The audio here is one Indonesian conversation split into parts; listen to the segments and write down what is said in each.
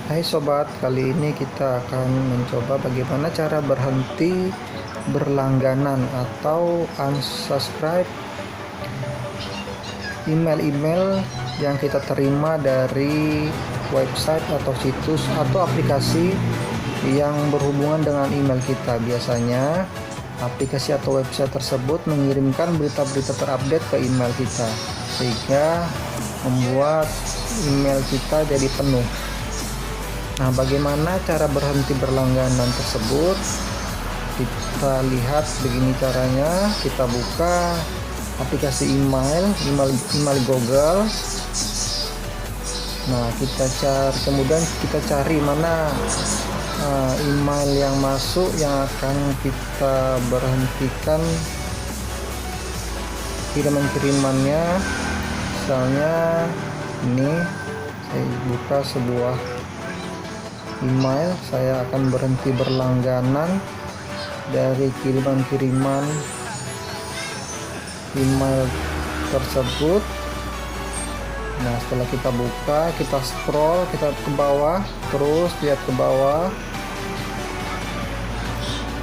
Hai sobat, kali ini kita akan mencoba bagaimana cara berhenti berlangganan atau unsubscribe email-email yang kita terima dari website atau situs atau aplikasi yang berhubungan dengan email kita. Biasanya aplikasi atau website tersebut mengirimkan berita-berita terupdate ke email kita, sehingga membuat email kita jadi penuh. Nah, bagaimana cara berhenti berlangganan tersebut? Kita lihat begini caranya. Kita buka aplikasi email Google. Nah, kemudian kita cari mana email yang masuk yang akan kita berhentikan kiriman-kirimannya. Misalnya ini saya buka sebuah email, saya akan berhenti berlangganan dari kiriman-kiriman email tersebut. Nah, setelah kita buka, kita scroll, kita ke bawah, terus lihat ke bawah.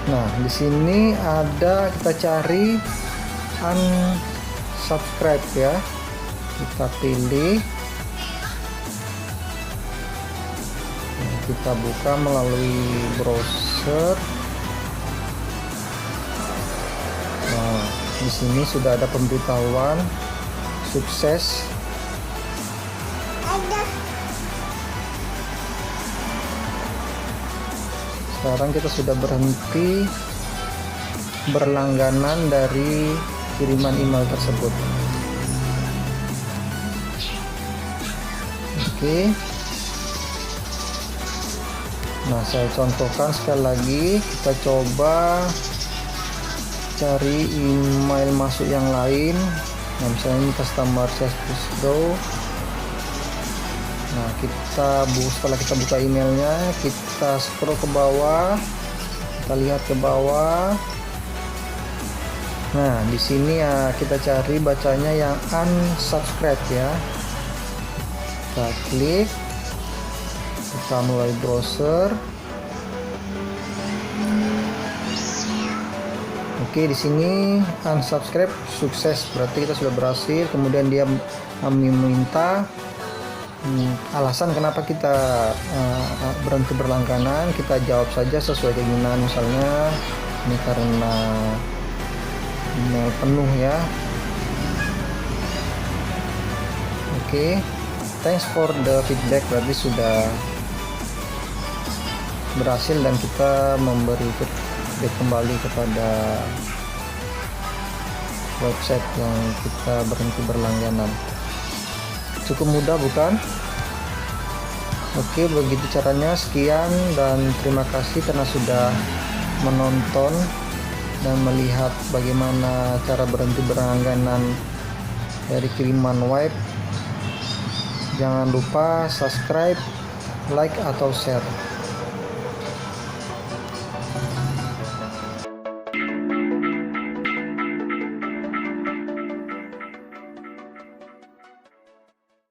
Nah, di sini ada, kita cari unsubscribe ya. Kita pilih. Kita buka melalui browser. Nah, di sini sudah ada pemberitahuan sukses. Sekarang kita sudah berhenti berlangganan dari kiriman email tersebut. Oke. Nah, saya contohkan sekali lagi. Kita coba cari email masuk yang lain. Nah, misalnya ini customer service go. Nah, setelah kita buka emailnya, kita scroll ke bawah. Kita lihat ke bawah. Nah, di sini ya kita cari bacanya yang unsubscribe ya. Kita klik. Kita mulai browser. Oke, di sini unsubscribe sukses, berarti kita sudah berhasil. Kemudian dia meminta alasan kenapa kita berhenti berlangganan. Kita jawab saja sesuai keinginan, misalnya ini karena email penuh ya. Oke, thanks for the feedback, berarti sudah berhasil dan kita memberi feedback kembali kepada website yang kita berhenti berlangganan. Cukup mudah bukan? Oke, begitu caranya. Sekian dan terima kasih karena sudah menonton dan melihat bagaimana cara berhenti berlangganan dari kiriman web. Jangan lupa subscribe, like atau share.